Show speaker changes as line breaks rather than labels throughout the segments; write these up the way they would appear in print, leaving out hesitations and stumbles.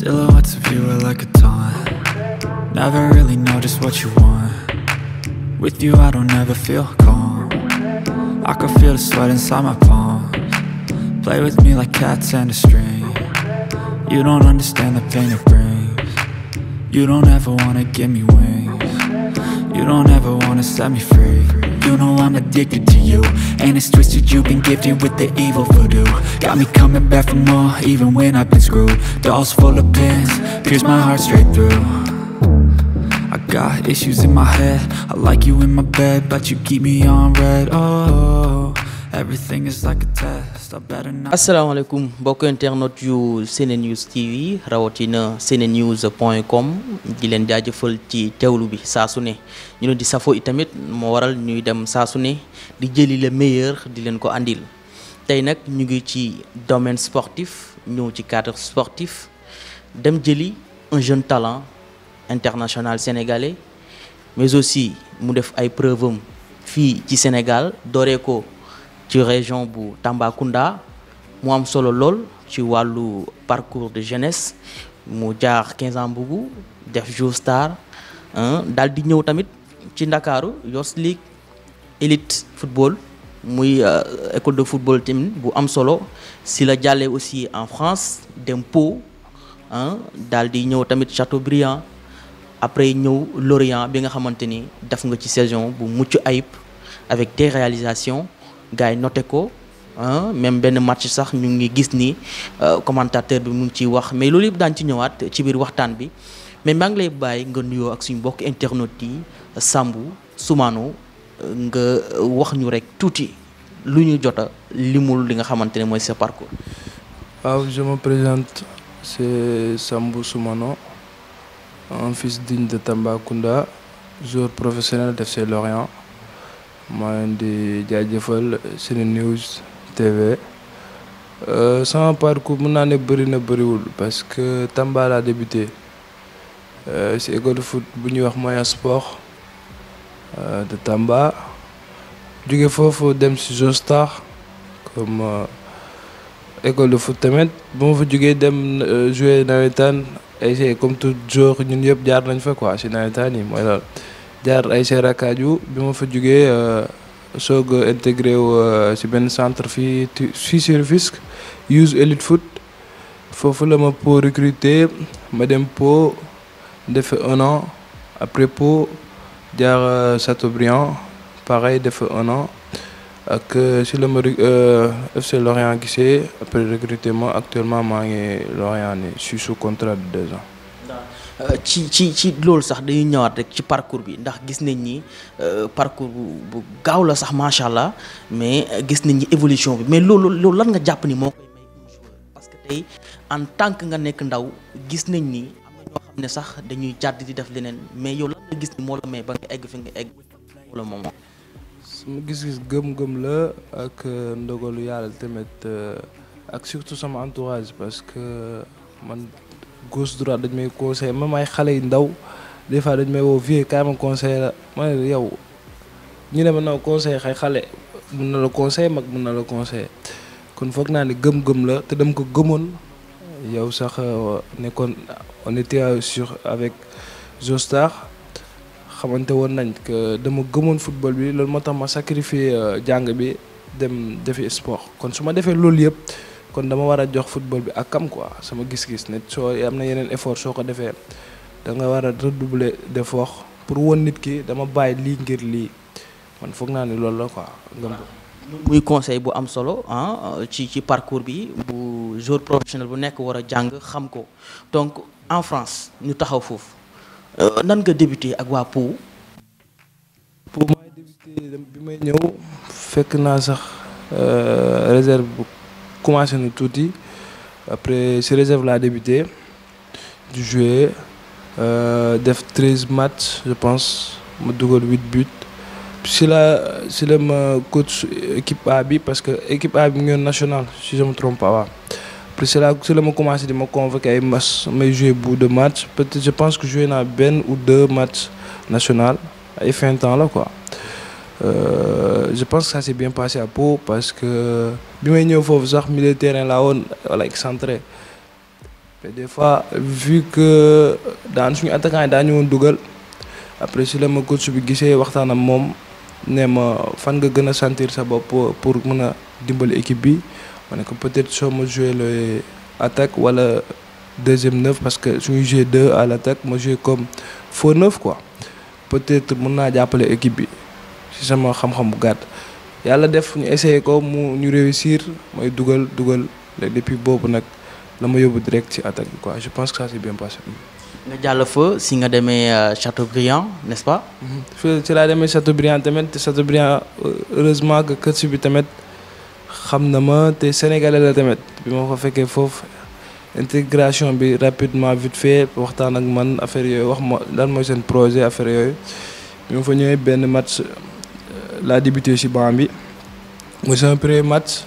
Silhouettes of you are like a taunt. Never really know just what you want. With you I don't ever feel calm. I can feel the sweat inside my palms. Play with me like cats and a string. You don't understand the pain it brings. You don't ever wanna give me wings. You don't ever wanna set me free. You know I'm addicted to you, and it's twisted, you've been gifted with the evil voodoo. Got me coming back for more, even when I've been screwed. Dolls full of pins, pierce my heart straight through. I got issues in my head, I like you in my bed, but you keep me on red. Oh, everything is like a test, I better not.
Asalaamaaleykum mbokk internet yu SeneNews TV rawatina senenews.com di leen jaajëfal ci teewlu bi saa su ne ñu leen di safoo itamit moo waral ñuy dem saa su ne di jëli le meilleur di leen ko andil tey nag ñu ngi ci domaine sportif ñëw ci cadre sportif dem jëli un jeune talent international sénégalais mais aussi mu def ay preuve am fii ci Sénégal dooree ko ci région bu Tambacounda mu am solo lool ci wàllu parcours de jeunesse mu jaar 15 ans Mbougou def Joe Star daal di ñëw tamit ci Ndakaaru Youth League Elite Football muy école de football tamit bu am solo si la jàllee aussi en France dem Pau daal di ñëw tamit Châteaubriand après ñëw Lorient bi nga xamante ni def nga ci saison bu mucc ayib avec des réalisations gars yi noté ko même benn match sax ñu ngi gis ni commentateur bi mu ngi ciy wax mais loolu yëpp daan ci ñëwaat ci biir waxtaan bi mais maa ngi lay bàyyi nga nuyoo ak suñu mbokk internautes yi Sambou Soumano nga wax ñu rek tuuti lu ñu jota limul li nga xamante ne mooy sa parcours.
waaw je me présente, c'est Sambou Soumano, un fils digne de Tambacounda, joueur professionnel de FC Lorient. maa ngi di jaajëfal SeneNews TV. Sama parcours mën naa ne bëri na bëriwul parce que Tamba laa débuté ci école de foot bu ñuy wax Moyen Sport de Tamba. jóge foofu dem ci Joe Star comme école de foot tamit bu ma fa jógee dem jouer nawetaan ay comme tout joueur ñun yëpp jaar nañ fa quoi ci nawetaan yi mooy loolu. jaar ay Rakaju bi ma fa jógee soog a intégré ci benn centre fii ci Rufisque Youth Elite Foot foofu la ma Pau recruter ma dem Pau def 1 an après Pau jaar Châteaubriand pareil def 1 an ak ci la ma FC Lorient gisee après recrutement actuellement maa ngi Lorient ni je suis sous contrat de 2 ans.
ci loolu sax dañuy ñëwaat rek ci parcours bi ndax gis nañ ni parcours bu gaaw la sax macha allah mais gis nañ ni évolution bi mais loolu lan nga jàpp ni moo koy may un joueur parce que tey en tant que nga nekk ndaw gis nañ ni am na ñoo xam ne sax dañuy jàdd di def leneen mais yow lan nga gis ni moo la may ba nga egg fi nga egg wala moom.
sama gis-gis gëm-gëm la ak ndogalu yàlla tamit ak surtout sama entourage parce que man. gauche droite dañ may conseillé même ay xale yu ndaw des fois dañ may woo vieux kaay ma conseillé la ma ne yow ñu ne ma naw conseillé xale mun na la conseillé mag mun na la conseillé kon foog naa ne gëm-gëm la te dama ko gëmoon yow sax nekkoon on était sur avec Joe Star xamante woon nañ que dama gëmoon football bi loolu moo tax ma sacrifié jàng bi dem defi sport kon su ma defee loolu yëpp. kon dama war a jox football bi ak kam quoi sama gis-gis ne soo am na yeneen effort soo ko defee da nga war a redoubler d'effort pour woon nit ki dama bàyyi lii ngir lii man foog naa ni loolu la quoi.
muy conseil bu am solo ci parcours bi bu joueur professionnel bu nekk war a jàng xam ko donc en France ñu taxaw foofu nan nga débuté ak waa Pau.
Pau may débuté bi may ñëw fekk naa sax réserve bu. commencé na tuuti après ci réserve laa débuté du jouer def 13 matchs je pense ma dugal 8 buts ci la ma coach équipe A bi parce que équipe A bi mu ngi national si je me trompe pas waaw après ci la ma commencé di ma convoquer ay matchs may jouer bout de match peut-être je pense que joué naa benn ou 2 matchs national ay fin de temps la quoi. Je pense que ça s'est bien passé à Pau parce que bi may ñëw foofu sax milieu de terrain laa woon wala excentré mais des fois vu que daan suñu attaquant yi daañu woon dugal après si la ma coach bi gisee waxtaan ak moom ne ma fan nga gën a sentir sa bopp pour mën a dimbali équipe bi ma ne ko peut-être soo ma joué le attaque wala deuxième neuf parce que suñu joué deux à l'attaque ma joué comme faux neuf quoi peut-être mën naa jàppale équipe bi si sama xam-xam bu gàtt yàlla def ñu essayé ko ñu réussir mooy dugal léegi depuis boobu nag la ma yóbbu direct ci attaque bi quoi je pense que ça s'est bien passé.
nga jàll fa si nga demee Châteaubriand n'est-ce pas.
ci laa demee Châteaubriand tamit te Châteaubriand heureusement que coach bi tamit xam na ma te sénégalais la tamit bi ma fa fekkee foofu intégration bi rapidement vite fait waxtaan ak man affaire yooyu wax ma lan mooy seen projet affaire yooyu bi ma fa ñëwee benn match laa débuté ci banc bi mooy sama premier match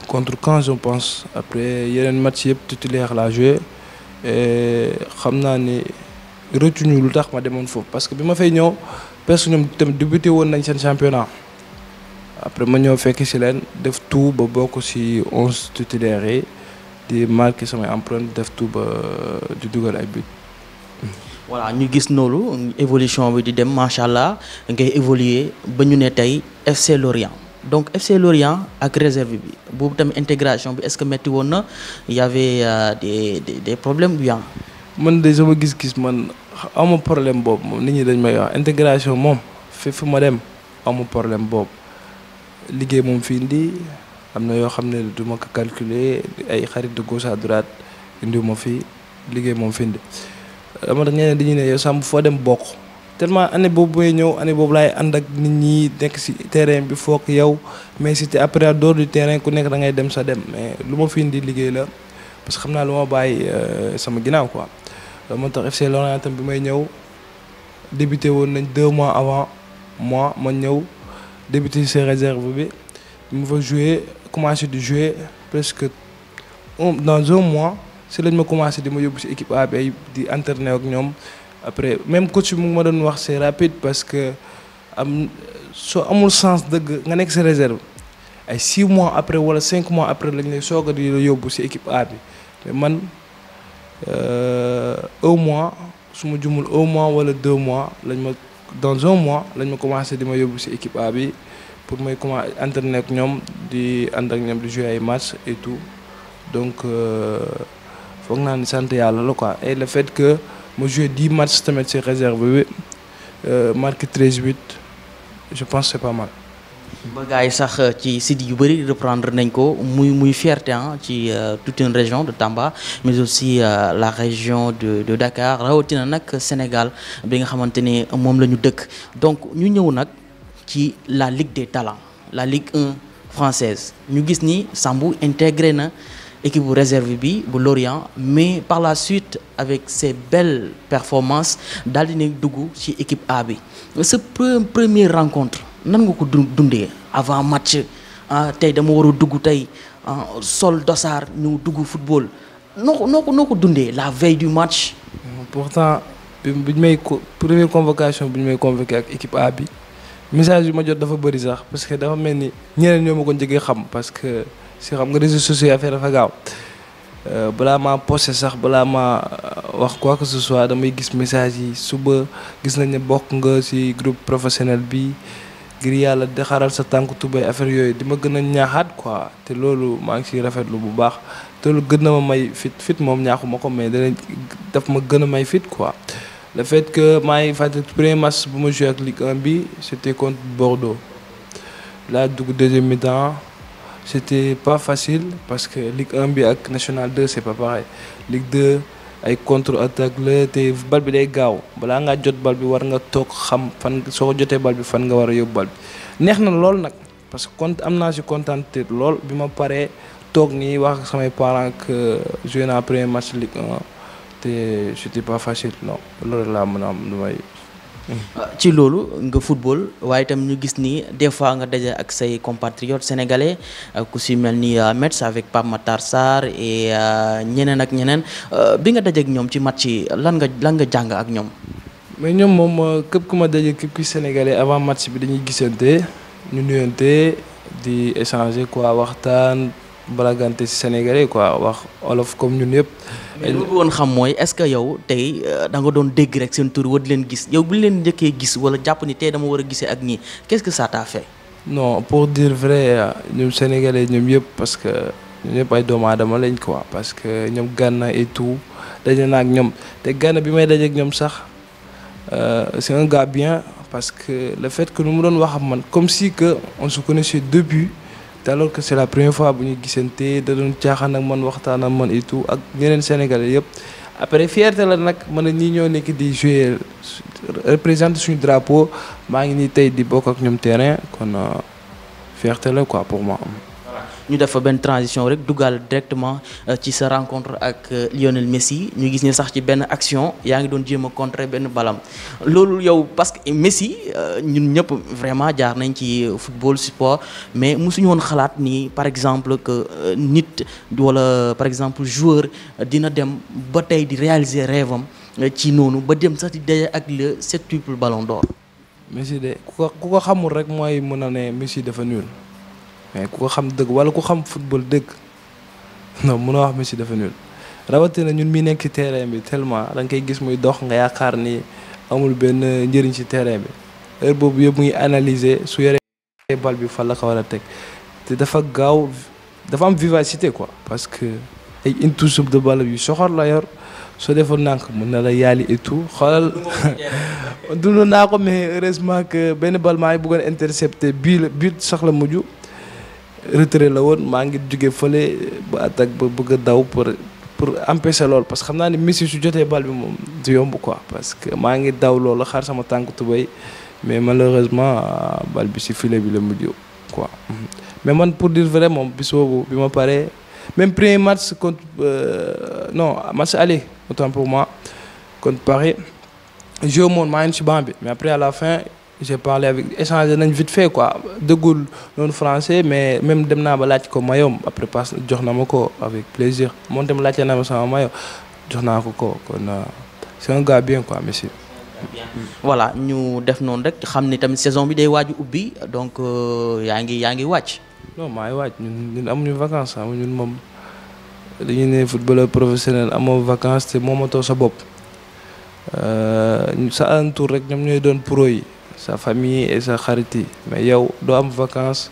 contre Caen je pense après yeneen match yëpp titulaire laa joué et xam naa ni rëccuñu lu tax ma demoon foofu parce que bi ma fay ñëw presque ñoom tamit débuté woon nañ seen championnat après ma ñëw fekk ci leen def tout ba bokk ci 11 titulaires yi di marqué samay empreinte def tout ba di dugal ay but.
voilà ñu gis noonu évolution bi di dem macha allah ngay évoluer ba ñu ne tey FC Lorient donc FC Lorient ak réserve bi boobu tamit intégration bi est-ce que metti woon na y avait des problèmes bien.
man de sama gis-gis man amu problème boobu moom nit ñi dañ may wax intégration moom fi ma dem amu problème boobu liggéey moom fi indi am na yoo xam ne du ma ko calculer ay xarit de gauche à droite indi ma fi liggéey moom fi indi dama tax ñeneen dañuy ne yow Samb foo dem bokk tellement année boobu may ñëw année boobu laay ànd ak nit ñi nekk ci terrain bi foog yow mais c'était après à dehors du terrain ku nekk da ngay dem sa dem mais lu ma fi indi liggéey la parce que xam naa lu ma bàyyi sama ginnaaw quoi. moo tax FC Lorient tam bi may ñëw débuté woon nañ 2 mois avant moi ma ñëw débuté ci réserve bi mu fa joué commencé di jouer presque dans 1 mois si lañ ma commencé di ma yóbbu ci équipe A bi di entraîner ak ñoom après même coach bi mu ma doon wax c'est rapide parce que soo amul sens dëgg nga nekk ci réserve ay 6 mois après wala 5 mois après lañ lay soog a di la yóbbu ci équipe A bi mais man 1 mois su ma jumul 1 mois wala 2 mois lañ ma dans 1 mois lañ ma commencé di ma yóbbu ci équipe A bi pour may commencé entraîner ak ñoom di ànd ak ñoom di jouer ay match et tout donc foog naa ni sant yàlla la quoi et le fait que ma joué 10 matchs tamit ci réserve bi marqué 13 buts je pense c'est pas mal.
ba gars yi sax ci site yu bëri reprendre nañ ko muy fierté ci toute une région de Tamba mais aussi la région de Dakar rawatina nag Sénégal bi nga xamante ne moom la ñu dëkk donc ñu ñëw nag ci la Ligue des talents la Ligue 1 française ñu gis ni Sambou intégré na équipe bu réserve bi bu Lorient mais par la suite avec ses belles performances daal dina dugg ci équipe A bi sa première rencontre nan nga ko dundee avant match tey dama war a dugg tey sol dossard ñu dugg football noo ko dundee la veille du match.
pourtant bi ñu may première convocation bi ñu may convoqué ak équipe A bi message yu ma jot dafa bëri sax parce que dafa mel ni ñeneen ñoo ma ko njëkkee xam parce que si xam nga réseaux sociaux yi affaire dafa gaaw balaa maa posté sax balaa maa wax quoi que ce soit damay gis message yi suba gis nañ ne bokk nga ci groupe professionnel bi. ngir yàlla di xaral sa tànk tubay affaire yooyu di ma gën a ñaaxaat quoi te loolu maa ngi ciy rafetlu bu baax te loolu gën na ma may fit moom ñaaxuma ko mais daf ma gën a may fit quoi. le fait que maa ngi fàttali premier match bu ma joué ak Ligue 1 bi c'était contre Bordeaux laa dugg deuxième mi-temps c'était pas facile parce que Ligue 1 bi ak National 2 c'est pas pareil Ligue 2 ay contre-attaque la te bal bi day gaaw balaa ngaa jot bal bi war nga toog xam fan soo ko jotee bal bi fan nga war a yóbbu bal bi neex na lool nag parce que am naa ci contenté lool bi ma paree toog nii wax ak samay parents que joué naa premier match Ligue 1 te c'était pas facile non loolu laa mën a am lu may.
ci loolu nga football waaye itam ñu gis ni des fois nga daje ak say compatriotes sénégalais ku si mel ni Metz avec Pape Matar Sarr et ñeneen ak ñeneen bi nga daje ak ñoom ci match yi lan nga jàng ak ñoom.
mais ñoom moom képp ku ma daje képp ku sénégalais avant match bi dañuy gisante ñu nuyante di échanger quoi waxtaan balagante ci Sénégalais quoi wax olof comme ñun yëpp.
mais lu woon xam mooy est-ce que yow tey da nga doon dégg rek seen tur di leen gis yow bu leen njëkkee gis wala jàpp ni tey dama war a gisee ak ñii qu'est-ce que ça t'a fait.
non pour dire vrai ñoom Sénégalais ñoom yëpp parce que ñoom ñëpp ay doomu aadama lañ quoi parce que ñoom Gana et tout daje na ak ñoom te Gana bi may daje ak ñoom sax c'est un gars bien parce que le fait que nu mu doon wax ak man comme si que on se connaissait depuis te alors que c'est la première fois bu ñu gisante da doon caaxaan ak man waxtaan ak man et tout ak ñeneen Sénégalais yëpp après fierté la nag man ñii ñoo nekk di jouer représenter suñu drapeau maa ngi nii tey di bokk ak ñoom terrain kon fierté la quoi pour moi.
ñu def fa benn transition rek duggal directement ci sa rencontre ak Lionel Messi ñu gis ne sax ci benn action yaa ngi doon jéem a contrer benn balam loolu yow parce que Messi ñun ñëpp vraiment jaar nañ ci football sport mais mosuñu woon xalaat ni par exemple que nit wala par exemple joueur dina dem ba tey di réaliser rêve am ci noonu ba dem sax di daje ak le septuple ballon d'or.
Messi de ku ko xamul rek mooy mën a ne Messi dafa nul. mais ku ko xam dëgg wala ku xam football dëgg non mënoo wax Messi dafa nul rawatina ñun mi nekk ci terrain bi tellement da nga koy gis muy dox nga yaakaar ni amul benn njëriñ ci terrain bi heure boobu yëpp muy analyser su yoree bal bi fan la ko war a teg te dafa gaaw dafa am vivacité quoi parce que ay intouchable de balle yu soxor la yor soo defoon nànk mën na la yaali et tout xoolal dund naa ko mais heureusement que benn bal maa ngi bëggoon intercepter but sax la mujj. retrait la woon maa ngi jóge fële ba attaque ba bëgg a daw pour empêcher loolu parce que xam naa ne Messi su jotee bal bi moom du yomb quoi parce que maa ngi daw loolu xaar sama tànk tubéy mais malheureusement bal bi si filet bi la mujj quoi. mais man pour dire vrai moom bis boobu bi ma paree même premier match contre non match aller autant pour moi contre Paris joué moon maa ngi ci banc bi mais après à la fin. j'ai parlé avec échangé nañ vite fait quoi dëggul noonu français mais même dem naa ba laaj ko maillot après passe jox na ma ko avec plaisir moom tam laajte na ma sama maillot jox naa ko kon c'est un gars bien quoi Messi.
voilà ñu def noonu rek xam ni tamit saison bi day waaju ubbi donc yaa ngi wàcc.
non maa ngi wàcc ñun amuñu vacances ñun moom dañuy ne footballeur professionnel amoo vacances te moomatoo sa bopp sa alentour rek ñoom ñooy doon pro yi. sa famille et sa xarit yi mais yow doo am vacances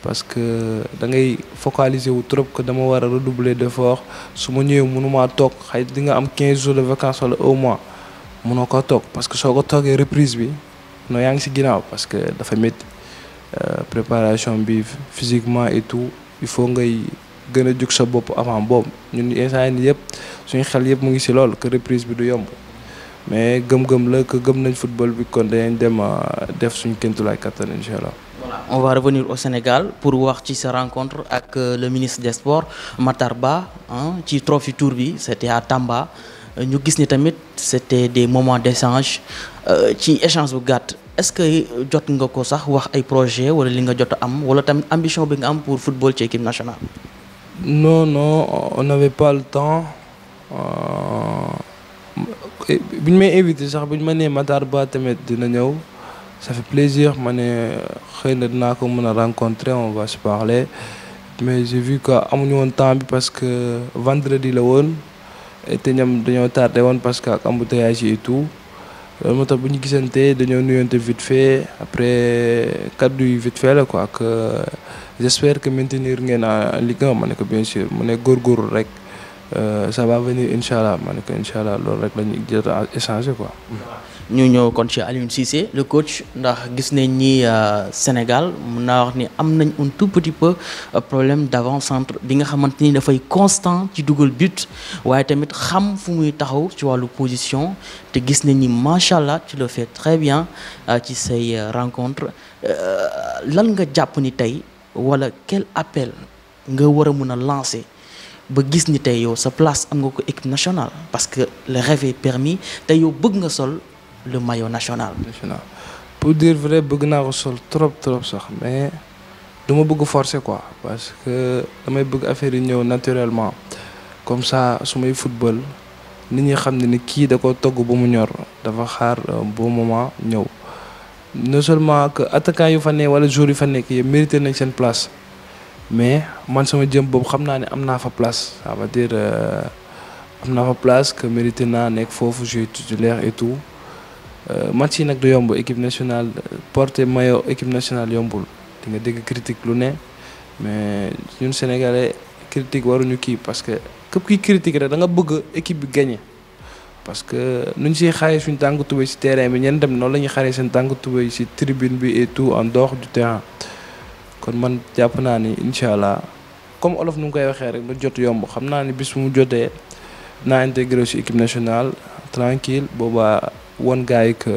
parce que da ngay focaliser wu trop que dama war a redoubler d'effort su ma ñëwee mënumaa toog xëy di nga am 15 jours de vacances wala un mois mënoo ko toog parce que soo ko toogee reprise bi non yaa ngi ci ginnaaw parce que dafa métti préparation bi physiquement et tout il faut ngay gën a jug sa bopp avant boobu ñun instant yii yëpp suñu xel yëpp mu ngi ci loolu que reprise bi du yomb. mais gëm-gëm la que gëm nañ football bi kon dañu dem def suñu kéemtulaay kattan incha allah.
voilà on va revenir au Sénégal pour wax ci sa rencontre ak le ministre des sports Matar Ba ci Trophy Tour bi c'était à Tamba ñu gis ni tamit c'était des moments d'échange ci échange bu gàtt est-ce que jot nga ko sax wax ay projet wala li nga jot a am wala tamit ambition bi nga am pour football ci équipe nationale.
non on n'avait pas le temps. bi ñu may invité sax bu ñu ma nee Matar Ba tamit dina ñëw ça fait plaisir ma ne xëy na dinaa ko mën a rencontrer on va se parler mais j'ai vu que amuñu woon temps bi parce que vendredi la woon te ñoom dañoo tardé woon parce que ak embouteillage yi et tout loolu moo tax bu ñu gisante dañoo nuyonte vite fait après kaddu yi vite fait la quoi que j'espère que maintenir ngeen en Ligue 1 ma ne ko bien sûr mu ne góorgóorlu rek. Ça va venir incha allah ma ne ko incha allah loolu rek la ñuy jot a échanger quoi.
ñu ñëw kon ci Aliou Cissé le coach ndax gis nañ ni Sénégal mën naa wax ni am nañ un tout petit peu problème d'avant-centre bi nga xamante ni dafay constant ci dugal but waaye tamit xam fu muy taxaw ci wàllu position te gis nañ ni macha allah tu le fais très bien ci say rencontres lan nga jàpp ni tey wala quel appel nga war a mën a lancer. ba gis ni tey yow sa place am nga ko équipe nationale parce que le rêve est permis tey yow bëgg nga sol le maillot national.
pour dire vrai bëgg naa ko sol trop sax mais du ma bëgg forcer quoi parce que damay bëgg affaire yi ñëw naturellement comme ça su may football nit ñi xam ne ni kii da ko togg ba mu ñor dafa xaar bon moment ñëw non seulement que attaquant yu fa ne wala joueurs yu fa nekk yëpp mérité nañ seen place mais man sama jëm boobu xam naa ne am naa fa place ça veut dire am naa fa place que mérité naa nekk foofu jouer titulaire et tout match yi nag du yomb équipe nationale porter maillot équipe nationale yombul di nga dégg critique lu ne mais ñun sénégalais critique waruñu kii parce que képp kiy critique rek da nga bëgg équipe bi gagner parce que nuñ siy xaree suñu tànk tubéy si terrain bi ñenn dem noonu la ñuy xaree seen tànk tubéy si tribune bi et tout en dehors du terrain kon man jàpp naa ni incha allah comme olof nu mu koy waxee rek lu jot yomb xam naa ni bis bu mu jotee naa intégré si équipe nationale tranquille boobaa won gars yi que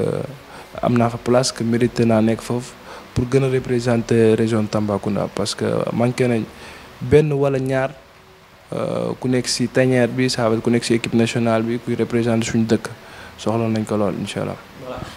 am naa fa place que mérité naa nekk foofu pour gën a représenter région Tambacounda parce que manqué nañ benn wala ñaar ku nekk si tanière bi ça veut ku nekk si équipe nationale bi kuy représenter suñu dëkk soxla nañ ko lool incha allah.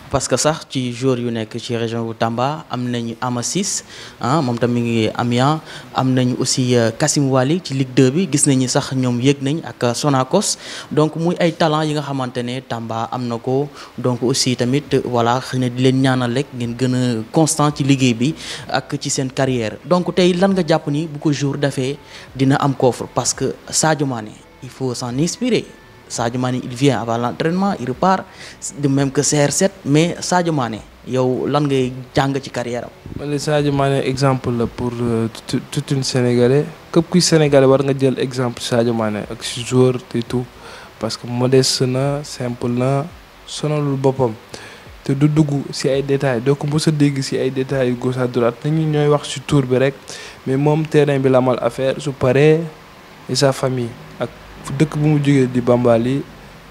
parce que sax ci joueurs yu nekk ci région bu Tamba am nañu Ama Ciss moom tam mi ngi Amiens am nañu aussi Kassim Wali ci Ligue 2 bi gis nañu sax ñoom yéeg nañ ak Sonacos donc muy ay talent yi nga xamante ne Tamba am na ko donc aussi tamit voilà xëy na di leen ñaanal rek ngeen gën a constant ci liggéey bi ak ci seen carrière donc tey lan nga jàpp ni bu ko jour defee dina am coffre parce que Sadio Mané il faut s'en inspirer. Sadio Mané il vient avant l'entraînement il repart de même que CR7 mais Sadio Mané yow lan ngay jàng ci carrière am.
man Sadio Mané exemple la pour toute une Sénégalais képp kuy Sénégalais war nga jël exemple Sadio Mané ak si joueur et tout parce que modeste na simple na sonalul boppam te du dugg si ay détails doo ko mës a dégg si ay détails yu gauche à droite nit ñi ñooy wax si tour bi rek mais moom terrain bi la amal affaire su paree et sa famille ak. dëkk bu mu jógee di Bambali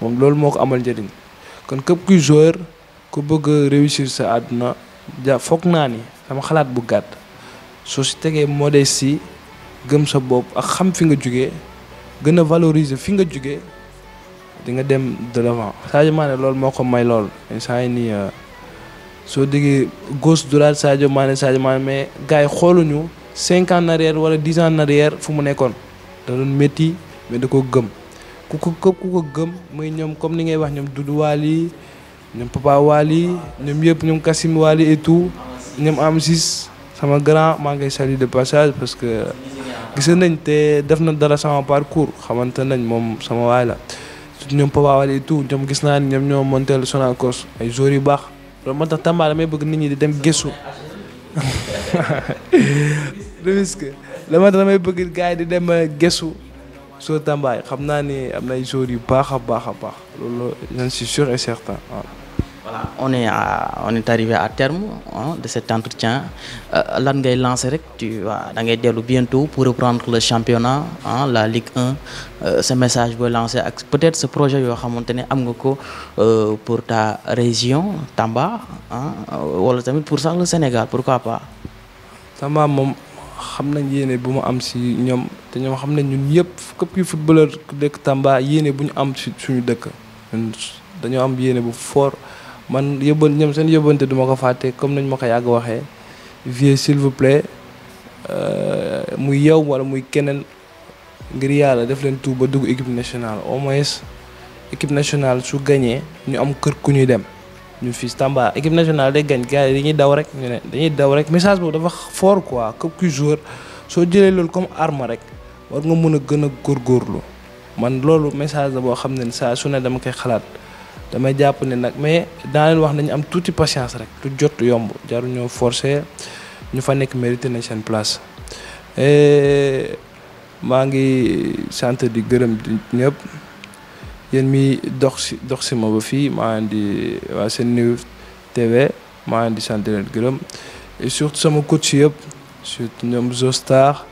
moom loolu moo ko amal njëriñ kon képp kuy joueur ku bëgg a réussir sa àdduna foog naa ni sama xalaat bu gàtt soo si tegee modestie gëm sa bopp ak xam fi nga jógee gën a valoriser fi nga jógee di nga dem de l'avant Sadio Mané loolu moo ko may lool instant yii nii soo déggee gauche droite Sadio Mané mais gars yi xooluñu 5 ans en arrière wala 10 ans en arrière fu mu nekkoon da doon métti. mais da ko gëm ku ko gëm muy ñoom comme ni ngay wax ñoom Doudou Wali ñoom Papa Wali ñoom yëpp ñoom Kassim Wali et tout ñoom Ama Ciss sama grand maa ngay saluer de passage parce que gis nañ te def na dara sama parcours xamante nañ moom sama waay la surtout ñoom Papa Wali et tout ñoom gis naa ni ñoom ñoo monté Sonacos ay joueurs yu baax loolu moo tax Tamba damay bëgg nit ñi di dem gëstu risque la moo tax damay bëgg gars yi di dem gëstu soo Tamba xam naa ni am na ay joueurs yu baax a baax loolu j'en suis sûr et certain waaw.
voilà on est arrivé à terme de cet entretien lan ngay lancer rek da ngay dellu bientôt pour reprendre le championnat la Ligue 1 ce message booy lancer ak peut-être ce projet yoo xamante ne am nga ko pour ta région Tamba wala tamit pour sax le Sénégal pourquoi pas.
Tamba moom. xam nañ yéene bu mu am si ñoom te ñoom xam nañ ñun yëpp képp kuy footballeur dëkk Tamba yéene bu ñu am si suñu dëkk ñun dañoo am yéene bu fort man ñoom seen yóbbante duma ko fàtte comme nañ ma ko yàgg waxee vieux s'il vous plaît muy yow wala muy keneen ngir yàlla def leen tout ba dugg équipe nationale au moins équipe nationale su gagné ñu am kër ku ñuy dem ñun fii Tamba équipe nationale day gañ gars yi dañuy daw rek ñu ne dañuy daw rek message boobu dafa fort quoi képp kuy joueur soo jëlee loolu comme arme rek war nga mën a gën a góorgóorlu man loolu message la boo xam ne saa su ne dama koy xalaat damay jàpp ne nag mais daa leen wax nañu am tuuti patience rek du jot yomb jaru ñoo forcer ñu fa nekk mérité nañ seen place maa ngi sant di gërëm di ñëpp yéen mi dox si ma ba fii maa ngi di waa Senenews TV maa ngi di sant leen gërëm et surtout sama coach yëpp surtout ñoom Zostar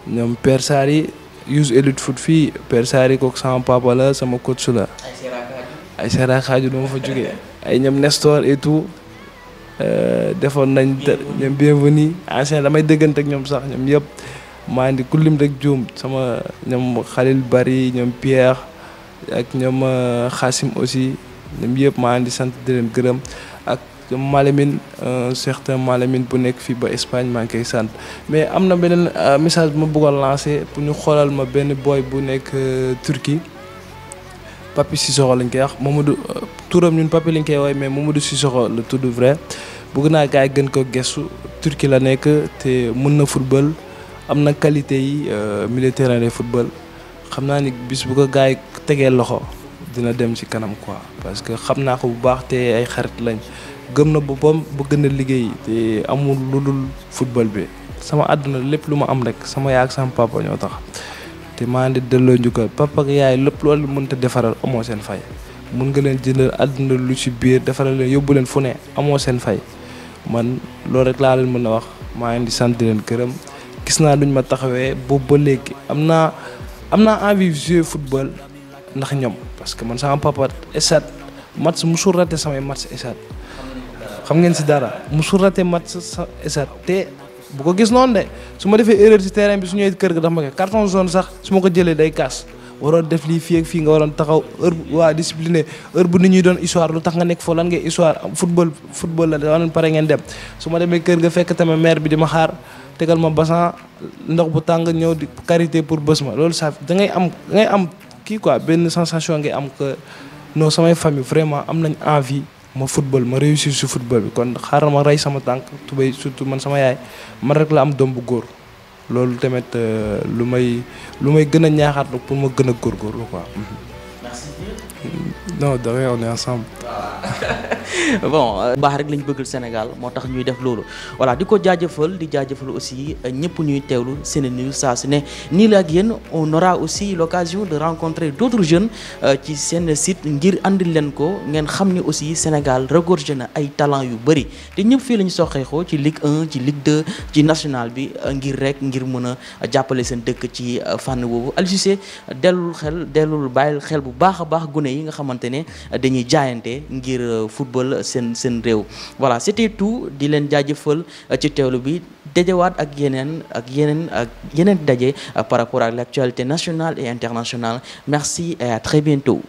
ñoom Père Sari Youth Elite Foot fii Père Sari kooku sama papa la sama coach la ay Sera Xaaju dama fa jógee ay ñoom Nestor et tout defoon nañ ñoom bienvenue ancien damay dëggante ak ñoom sax ñoom yëpp maa ngi di ku lim rek juum sama ñoom Khalil Bari ñoom Pierre ak ñoom Xasim aussi ñoom yëpp maa ngi di sant di leen gërëm ak ñoom Malamine certain Malamine bu nekk fii ba Espagne maa ngi koy sant mais am na beneen message bu ma bëggoon lancer pour ñu xoolal ma benn boy bu nekk Turquie Papi Sissoko lañ koy wax Mamadou turam ñun Papi lañ koy woowee mais Mamadou Sissoko la tudd vrai bëgg naa gars yi gën ko gestu Turquie la nekk te mën na football am na qualité yi milieu terrain de football xam naa ni bis bu ko gars yi tegee loxo dina dem ci kanam quoi parce que xam naa ko bu baax te ay xarit lañ gëm na boppam bëgg na liggéey te amul lu dul football bi sama àdduna lépp lu ma am rek sama yaay ak sama papa ñoo tax te maa ngi di delloo njukkal papa ak yaay lépp loolu mënta defaral amoo seen fay mun nga leen jëndal àdduna lu ci biir defaral leen yóbbu leen fu ne amoo seen fay man loolu rek laa leen mën a wax maa ngi di sant leen këram gis naa duñ ma taxawee boobu ba léegi am naa envie jouer football ndax ñoom parce que man sama papa esat match musul raté samay match esat xam ngeen si dara musul raté match sa esat te bu ko gis noonu de su ma defee erreur ci terrain bi su ñëwee kër ga dafa ma koy carton jaune sax su ma ko jëlee day kaas waroon def lii fii ak fii nga waroon taxaw heure waa discipliné heure bu nit ñuy doon histoire lu tax nga nekk foo lan ngay histoire football la da pare ngeen dem su ma demee kër ga fekk tamit maire bi di ma xaar tegal ma basan ndox bu tàng ñëw di karité pour bës ma loolu ça da ngay am kii quoi benn sensation ngay am que non samay famille vraiment am nañ envie ma football ma réussir si football bi kon xaaral ma rey sama tànk tubéy surtout man sama yaay man rek la am doom bu góor loolu tamit lu may gën a ñaaxaat pour ma gën a góorgóorlu quoi.
merci.
non de rien on est ensemble.
bon baax rek lañ bëggal Sénégal moo tax ñuy def loolu voilà di ko jaajëfal di jaajëfal aussi ñëpp ñuy teewlu SeneNews saa su ne nii la ak yéen on aura aussi l'occasion de rencontrer d'autres jeunes ci seen site ngir andil leen ko ngeen xam ni aussi Sénégal regorge na ay talent yu bëri te ñëpp fii la ñu soxeexoo ci Ligue 1 ci Ligue 2 ci national bi ngir mën a jàppale seen dëkk ci fànn boobu Aliou Cissé dellul bàyyil xel bu baax a baax gune yi nga xamante ne dañuy jaayante ngir football seen réew voilà c'était tout di leen jaajëfal ci teewlu bi dajewaat ak yeneen daje par rapport à l'actualité nationale et internationale merci et à très bientôt.